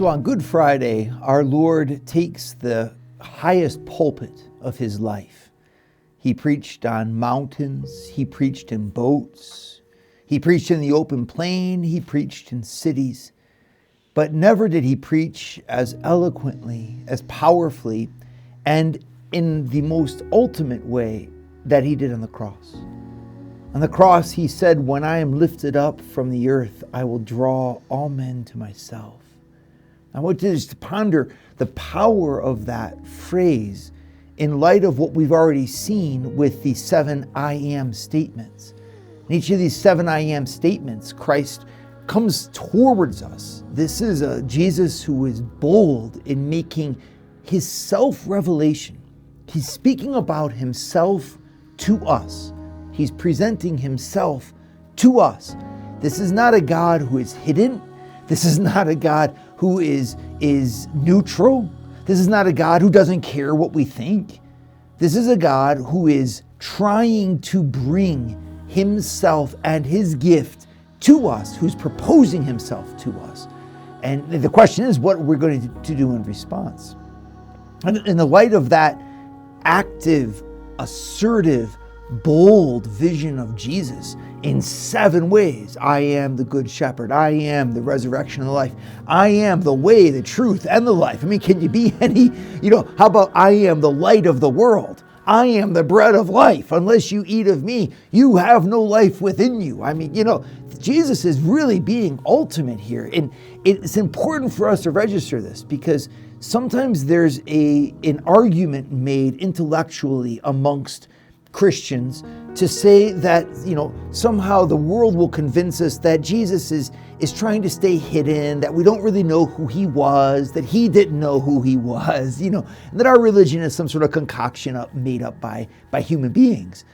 So on Good Friday, our Lord takes the highest pulpit of his life. He preached on mountains, he preached in boats, he preached in the open plain, he preached in cities, but never did he preach as eloquently, as powerfully, and in the most ultimate way that he did on the cross. On the cross, he said, "When I am lifted up from the earth, I will draw all men to myself." I want you to ponder the power of that phrase in light of what we've already seen with the 7 I am statements. In each of these 7 I am statements, Christ comes towards us. This is a Jesus who is bold in making his self-revelation. He's speaking about himself to us. He's presenting himself to us. This is not a God who is hidden. This is not a God who is neutral. This is not a God who doesn't care what we think. This is a God who is trying to bring himself and his gift to us, who's proposing himself to us. And the question is, what we're going to do in response. And in the light of that active, assertive, bold vision of Jesus in 7 ways. I am the good shepherd. I am the resurrection and the life. I am the way, the truth, and the life. I mean, can you be any, how about I am the light of the world? I am the bread of life. Unless you eat of me, you have no life within you. I mean, Jesus is really being ultimate here. And it's important for us to register this because sometimes there's an argument made intellectually amongst Christians to say that, somehow the world will convince us that Jesus is trying to stay hidden, that we don't really know who he was, that he didn't know who he was, and that our religion is some sort of concoction made up by human beings.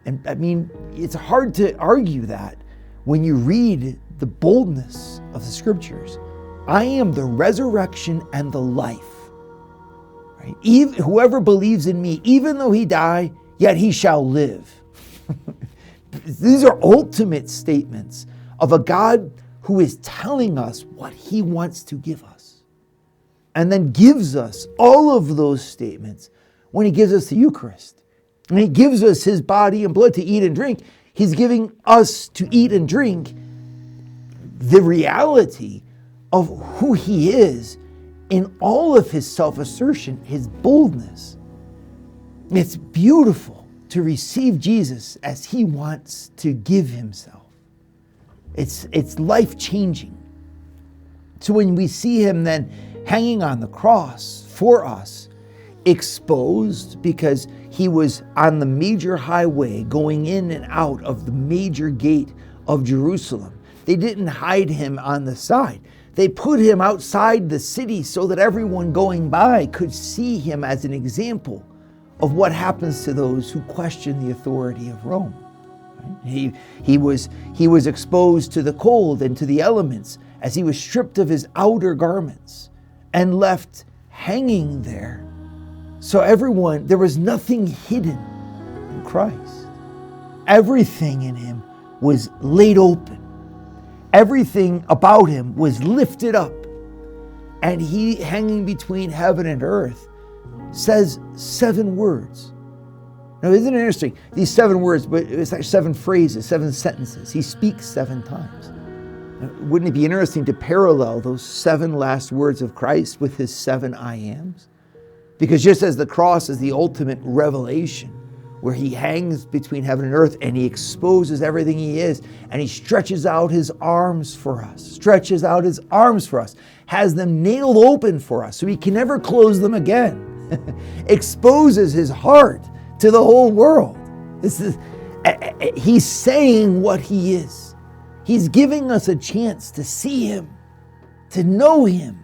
And I mean, it's hard to argue that when you read the boldness of the scriptures. I am the resurrection and the life. Right? Whoever believes in me, even though he die, yet he shall live. These are ultimate statements of a God who is telling us what he wants to give us. And then gives us all of those statements when he gives us the Eucharist. When he gives us his body and blood to eat and drink, he's giving us to eat and drink the reality of who he is in all of his self-assertion, his boldness. It's beautiful to receive Jesus as he wants to give himself. It's life-changing. So when we see him then hanging on the cross for us, exposed because he was on the major highway going in and out of the major gate of Jerusalem. They didn't hide him on the side. They put him outside the city so that everyone going by could see him as an example of what happens to those who question the authority of Rome. He was exposed to the cold and to the elements as he was stripped of his outer garments and left hanging there. So there was nothing hidden in Christ. Everything in him was laid open. Everything about him was lifted up. And he, hanging between heaven and earth, says 7 words. Now, isn't it interesting? These 7 words, but it's like 7 phrases, 7 sentences. He speaks 7 times. Wouldn't it be interesting to parallel those 7 last words of Christ with his 7 I ams? Because just as the cross is the ultimate revelation, where he hangs between heaven and earth and he exposes everything he is, and he stretches out his arms for us, has them nailed open for us so he can never close them again. Exposes his heart to the whole world. He's saying what he is. He's giving us a chance to see him, to know him.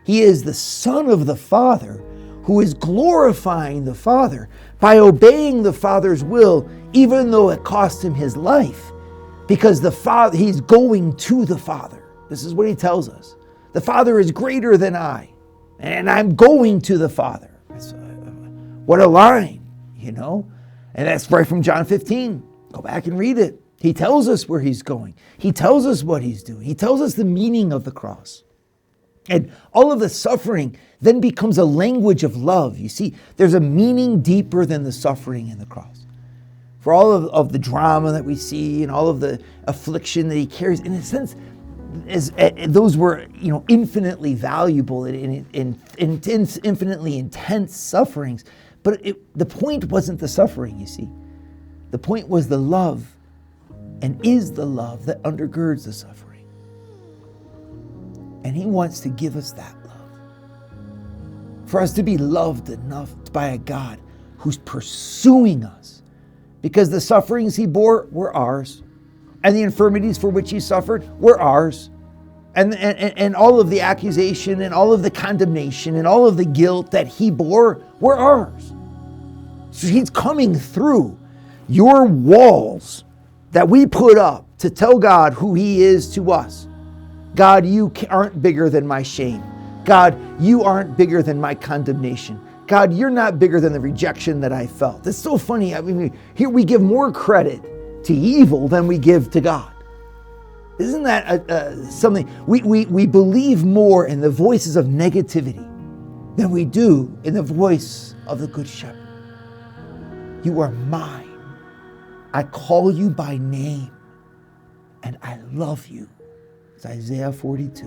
He is the Son of the Father who is glorifying the Father by obeying the Father's will, even though it cost him his life, because he's going to the Father. This is what he tells us. The Father is greater than I, and I'm going to the Father. What a line, And that's right from John 15. Go back and read it. He tells us where he's going. He tells us what he's doing. He tells us the meaning of the cross. And all of the suffering then becomes a language of love. You see, there's a meaning deeper than the suffering in the cross. For all of the drama that we see and all of the affliction that he carries, in a sense, those were, infinitely valuable and infinitely intense sufferings. But the point wasn't the suffering, you see. The point was the love, and is the love that undergirds the suffering. And he wants to give us that love. For us to be loved enough by a God who's pursuing us. Because the sufferings he bore were ours. And the infirmities for which he suffered were ours. And all of the accusation and all of the condemnation and all of the guilt that he bore were ours. So he's coming through your walls that we put up to tell God who he is to us. God, you aren't bigger than my shame. God, you aren't bigger than my condemnation. God, you're not bigger than the rejection that I felt. It's so funny. I mean, here we give more credit to evil than we give to God. Isn't that something? We believe more in the voices of negativity than we do in the voice of the Good Shepherd. You are mine. I call you by name, and I love you. It's Isaiah 42.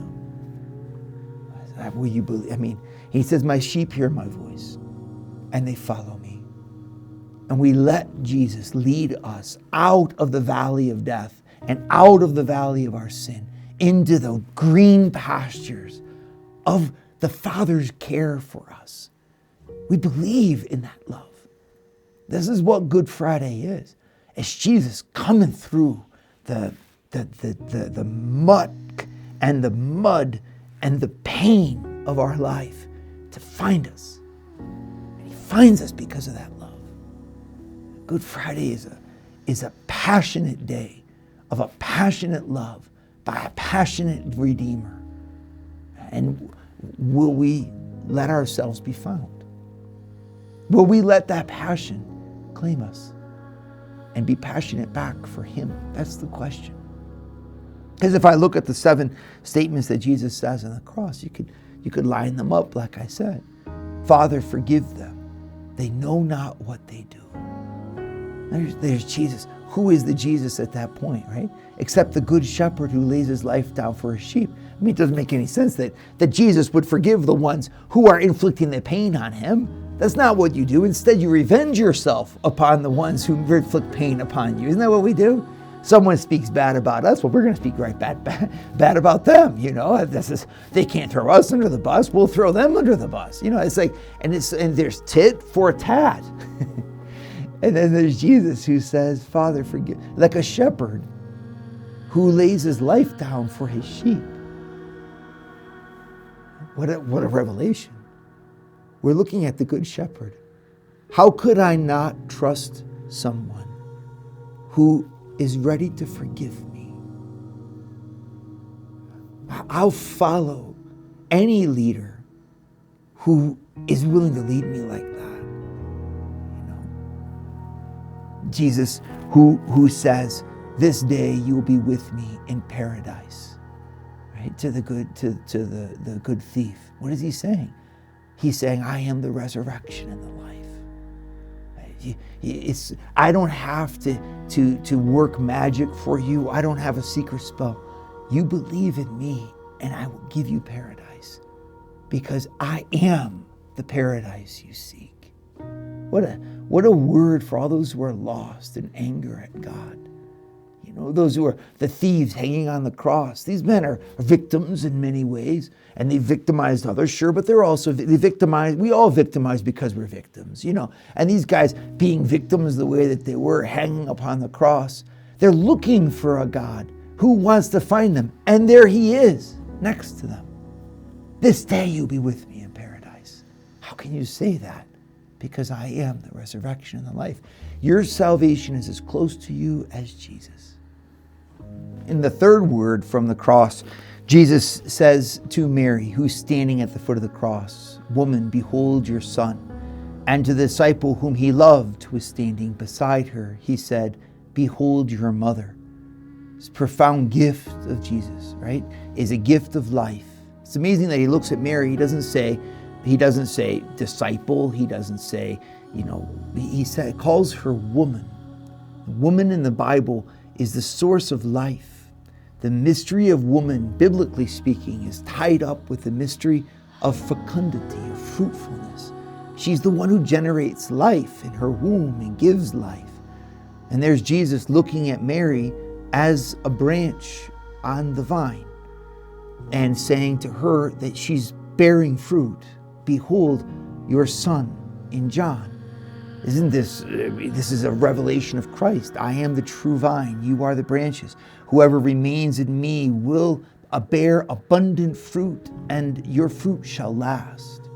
Will you believe? I mean, he says, my sheep hear my voice, and they follow me. And we let Jesus lead us out of the valley of death and out of the valley of our sin into the green pastures of the Father's care for us. We believe in that love. This is what Good Friday is. It's Jesus coming through the muck and the mud and the pain of our life to find us. And he finds us because of that love. Good Friday is a passionate day of a passionate love by a passionate Redeemer. And will we let ourselves be found? Will we let that passion claim us and be passionate back for him? That's the question. Because if I look at the 7 statements that Jesus says on the cross, you could line them up like I said. Father, forgive them. They know not what they do. There's Jesus. Who is the Jesus at that point, right? Except the good shepherd who lays his life down for his sheep. I mean, it doesn't make any sense that Jesus would forgive the ones who are inflicting the pain on him. That's not what you do. Instead, you revenge yourself upon the ones who inflict pain upon you. Isn't that what we do? Someone speaks bad about us, well, we're going to speak right bad about them. They can't throw us under the bus. We'll throw them under the bus. It's like, and there's tit for tat. And then there's Jesus who says, Father, forgive, like a shepherd who lays his life down for his sheep. What a revelation. We're looking at the Good Shepherd. How could I not trust someone who is ready to forgive me? I'll follow any leader who is willing to lead me like that. Jesus who says, this day you will be with me in paradise. Right? To the good thief. What is he saying? He's saying, I am the resurrection and the life. I don't have to work magic for you. I don't have a secret spell. You believe in me and I will give you paradise because I am the paradise you seek. What a word for all those who are lost in anger at God. Those who are the thieves hanging on the cross. These men are victims in many ways, and they victimized others, sure, but they victimized. We all victimize because we're victims, And these guys being victims the way that they were, hanging upon the cross, they're looking for a God who wants to find them, and there he is next to them. This day you'll be with me in paradise. How can you say that? Because I am the resurrection and the life. Your salvation is as close to you as Jesus. In the third word from the cross, Jesus says to Mary, who's standing at the foot of the cross, Woman, behold your son. And to the disciple whom he loved, who was standing beside her, he said, Behold your mother. This profound gift of Jesus, right, is a gift of life. It's amazing that he looks at Mary. He doesn't say disciple. He doesn't say, calls her woman. Woman in the Bible is the source of life. The mystery of woman, biblically speaking, is tied up with the mystery of fecundity, of fruitfulness. She's the one who generates life in her womb and gives life. And there's Jesus looking at Mary as a branch on the vine and saying to her that she's bearing fruit. Behold, your son in John. Isn't this is a revelation of Christ? I am the true vine, you are the branches. Whoever remains in me will bear abundant fruit, and your fruit shall last.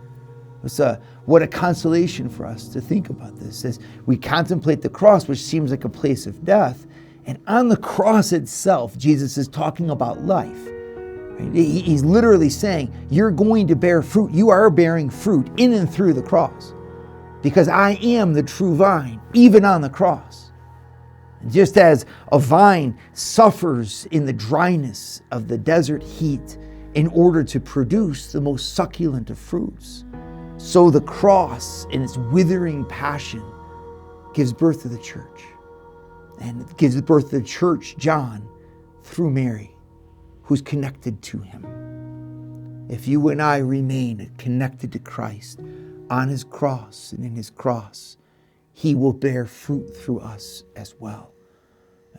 What a consolation for us to think about this as we contemplate the cross, which seems like a place of death. And on the cross itself, Jesus is talking about life. He's literally saying, you're going to bear fruit. You are bearing fruit in and through the cross because I am the true vine, even on the cross. Just as a vine suffers in the dryness of the desert heat in order to produce the most succulent of fruits, so the cross in its withering passion gives birth to the church. And it gives birth to the church, John, through Mary, who's connected to him. If you and I remain connected to Christ on his cross and in his cross, he will bear fruit through us as well.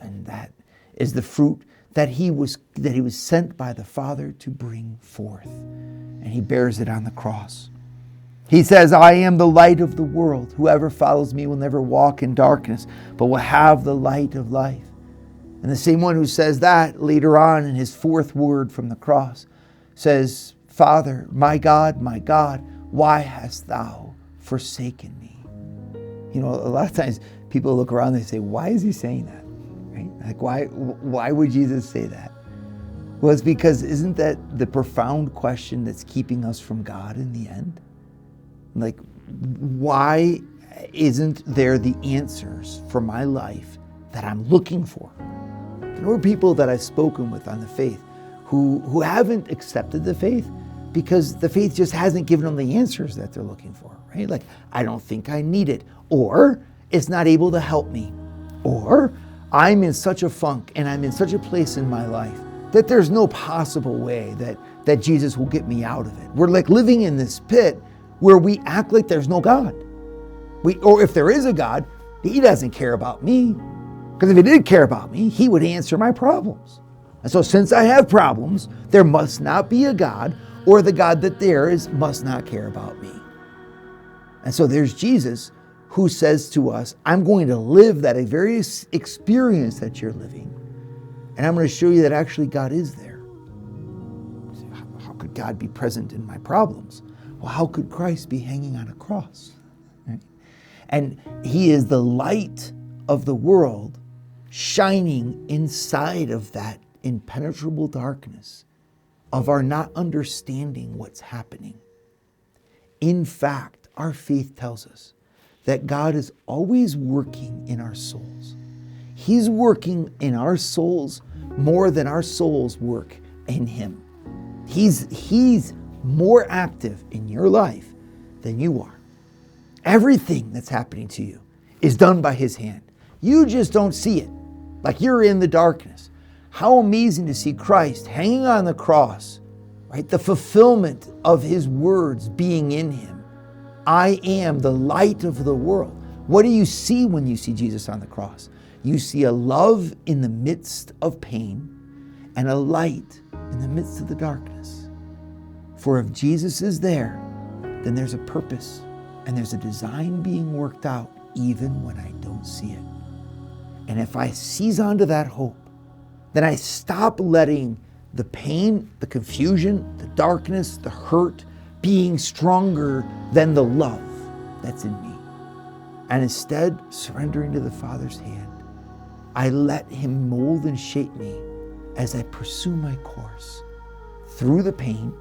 And that is the fruit that he was sent by the Father to bring forth. And he bears it on the cross. He says, I am the light of the world. Whoever follows me will never walk in darkness, but will have the light of life. And the same one who says that later on in his fourth word from the cross says, Father, my God, why hast thou forsaken me? A lot of times people look around and they say, why is he saying that? Right? Like, why would Jesus say that? Well, it's because isn't that the profound question that's keeping us from God in the end? Like, why isn't there the answers for my life that I'm looking for? There are people that I've spoken with on the faith who haven't accepted the faith because the faith just hasn't given them the answers that they're looking for, right? Like, I don't think I need it, or it's not able to help me, or I'm in such a funk and I'm in such a place in my life that there's no possible way that Jesus will get me out of it. We're like living in this pit where we act like there's no God. Or if there is a God, he doesn't care about me. Because if he did care about me, he would answer my problems. And so since I have problems, there must not be a God, or the God that there is must not care about me. And so there's Jesus who says to us, I'm going to live that very experience that you're living. And I'm going to show you that actually God is there. How could God be present in my problems? Well, how could Christ be hanging on a cross? Right? And he is the light of the world shining inside of that impenetrable darkness of our not understanding what's happening. In fact, our faith tells us that God is always working in our souls. He's working in our souls more than our souls work in him. He's more active in your life than you are. Everything that's happening to you is done by his hand. You just don't see it. Like you're in the darkness. How amazing to see Christ hanging on the cross, right? The fulfillment of his words being in him. I am the light of the world. What do you see when you see Jesus on the cross? You see a love in the midst of pain and a light in the midst of the darkness. For if Jesus is there, then there's a purpose and there's a design being worked out even when I don't see it. And if I seize onto that hope, then I stop letting the pain, the confusion, the darkness, the hurt being stronger than the love that's in me. And instead, surrendering to the Father's hand, I let him mold and shape me as I pursue my course through the pain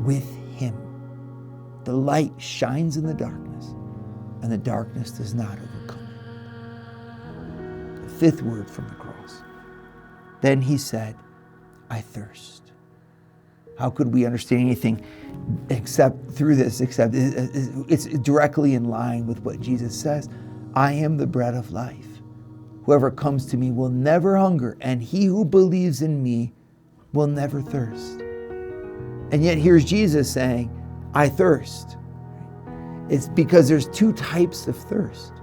with him. The light shines in the darkness, and the darkness does not overcome it. The fifth word from the cross. Then he said, I thirst. How could we understand anything except through this, except it's directly in line with what Jesus says. I am the bread of life. Whoever comes to me will never hunger, and he who believes in me will never thirst. And yet here's Jesus saying, I thirst. It's because there's two types of thirst.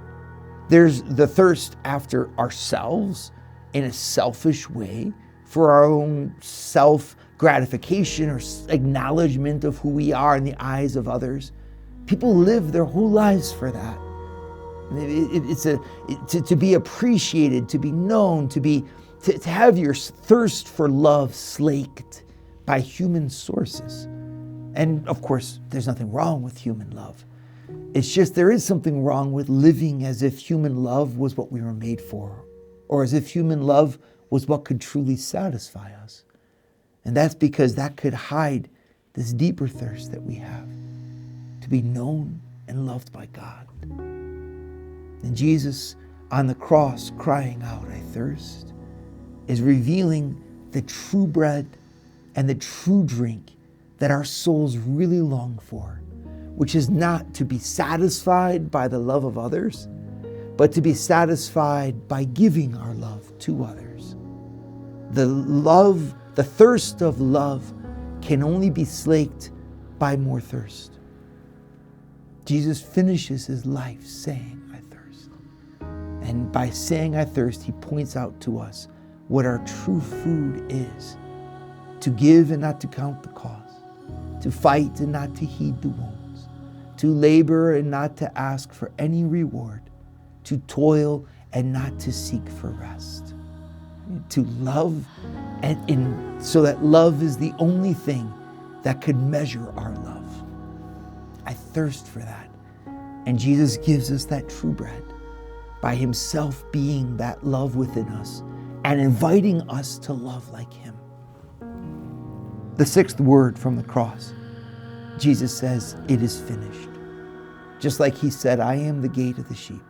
There's the thirst after ourselves in a selfish way for our own self-gratification or acknowledgement of who we are in the eyes of others. People live their whole lives for that. It's to be appreciated, to be known, to have your thirst for love slaked by human sources. And of course, there's nothing wrong with human love. It's just there is something wrong with living as if human love was what we were made for, or as if human love was what could truly satisfy us. And that's because that could hide this deeper thirst that we have to be known and loved by God. And Jesus on the cross crying out, I thirst, is revealing the true bread and the true drink that our souls really long for, which is not to be satisfied by the love of others, but to be satisfied by giving our love to others. The thirst of love can only be slaked by more thirst. Jesus finishes his life saying, I thirst. And by saying I thirst, he points out to us what our true food is. To give and not to count the cost. To fight and not to heed the wounds. To labor and not to ask for any reward. To toil and not to seek for rest. To love, and so that love is the only thing that could measure our love. I thirst for that. And Jesus gives us that true bread by himself being that love within us and inviting us to love like him. The sixth word from the cross, Jesus says, it is finished. Just like he said, I am the gate of the sheep.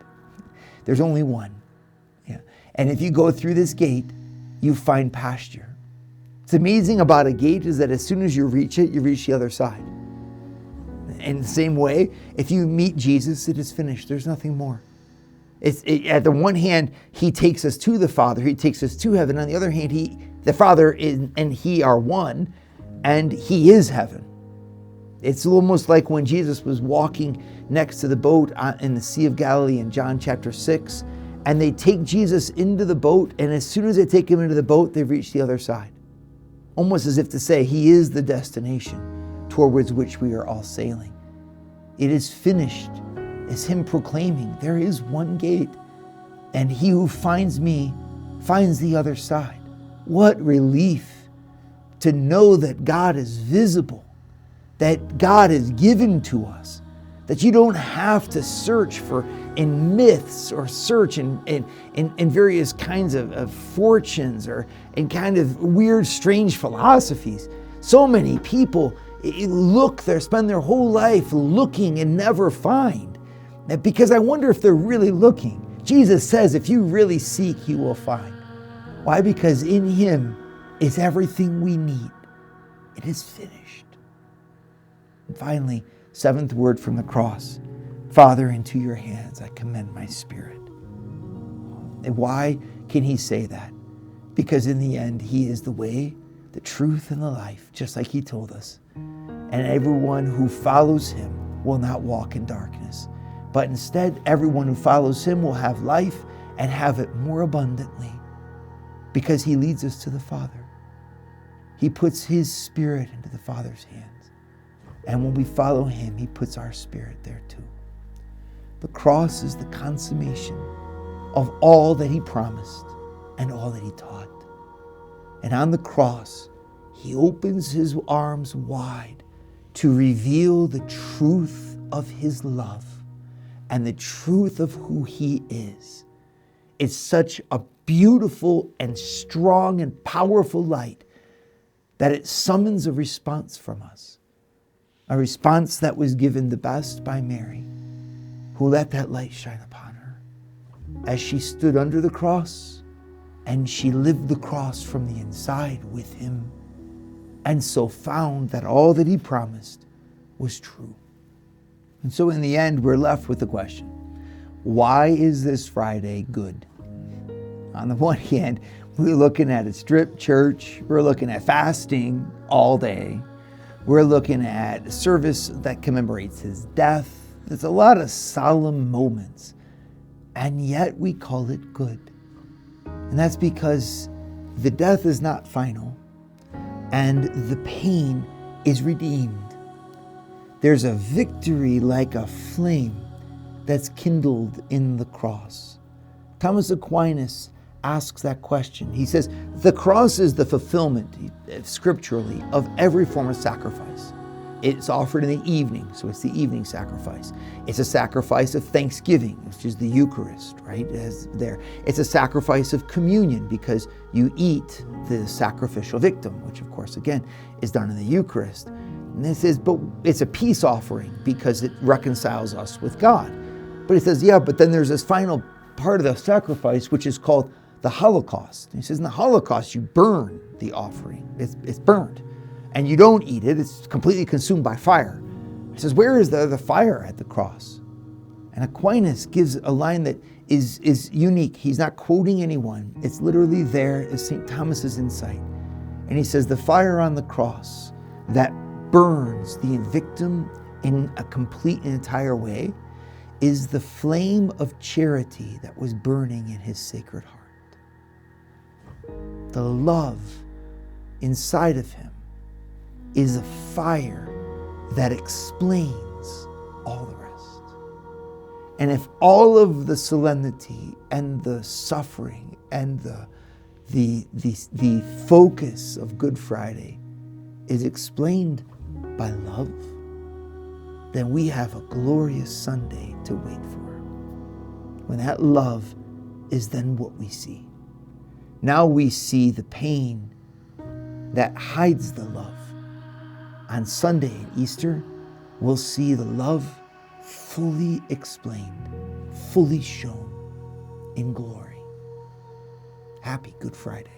There's only one. Yeah. And if you go through this gate, you find pasture. What's amazing about a gate is that as soon as you reach it, you reach the other side. In the same way, if you meet Jesus, it is finished. There's nothing more. At the one hand, he takes us to the Father. He takes us to heaven. On the other hand, the Father and he are one, and he is heaven. It's almost like when Jesus was walking next to the boat in the Sea of Galilee in John chapter 6, and they take Jesus into the boat, and as soon as they take him into the boat, they've reached the other side. Almost as if to say, he is the destination towards which we are all sailing. It is finished. It's him proclaiming, there is one gate, and he who finds me finds the other side. What relief to know that God is visible, that God is given to us, that you don't have to search for in myths or search in various kinds of fortunes or in kind of weird, strange philosophies. So many people spend their whole life looking and never find. Because I wonder if they're really looking. Jesus says, if you really seek, you will find. Why? Because in him is everything we need. It is finished. And finally, seventh word from the cross. Father, into your hands I commend my spirit. And why can he say that? Because in the end, he is the way, the truth, and the life, just like he told us. And everyone who follows him will not walk in darkness. But instead, everyone who follows him will have life and have it more abundantly because he leads us to the Father. He puts his spirit into the Father's hands. And when we follow him, he puts our spirit there too. The cross is the consummation of all that he promised and all that he taught. And on the cross, he opens his arms wide to reveal the truth of his love and the truth of who he is. It's such a beautiful and strong and powerful light that it summons a response from us. A response that was given the best by Mary, who let that light shine upon her as she stood under the cross and she lived the cross from the inside with him and so found that all that he promised was true. And so in the end, we're left with the question, why is this Friday good? On the one hand, we're looking at a stripped church. We're looking at fasting all day. We're looking at a service that commemorates his death. There's a lot of solemn moments, and yet we call it good. And that's because the death is not final, and the pain is redeemed. There's a victory like a flame that's kindled in the cross. Thomas Aquinas asks that question. He says, the cross is the fulfillment, scripturally, of every form of sacrifice. It's offered in the evening, so it's the evening sacrifice. It's a sacrifice of thanksgiving, which is the Eucharist, right? It's a sacrifice of communion because you eat the sacrificial victim, which of course, again, is done in the Eucharist. And this is, but it's a peace offering because it reconciles us with God. But he says, yeah, but then there's this final part of the sacrifice, which is called the Holocaust. And he says, in the Holocaust, you burn the offering. It's burned. And you don't eat it. It's completely consumed by fire. He says, where is the fire at the cross? And Aquinas gives a line that is unique. He's not quoting anyone. It's literally there as St. Thomas's insight. And he says, the fire on the cross that burns the victim in a complete and entire way is the flame of charity that was burning in his sacred heart. The love inside of him is a fire that explains all the rest. And if all of the solemnity and the suffering and the focus of Good Friday is explained by love, then we have a glorious Sunday to wait for. When that love is then what we see. Now we see the pain that hides the love. On Sunday and Easter, we'll see the love fully explained, fully shown in glory. Happy Good Friday.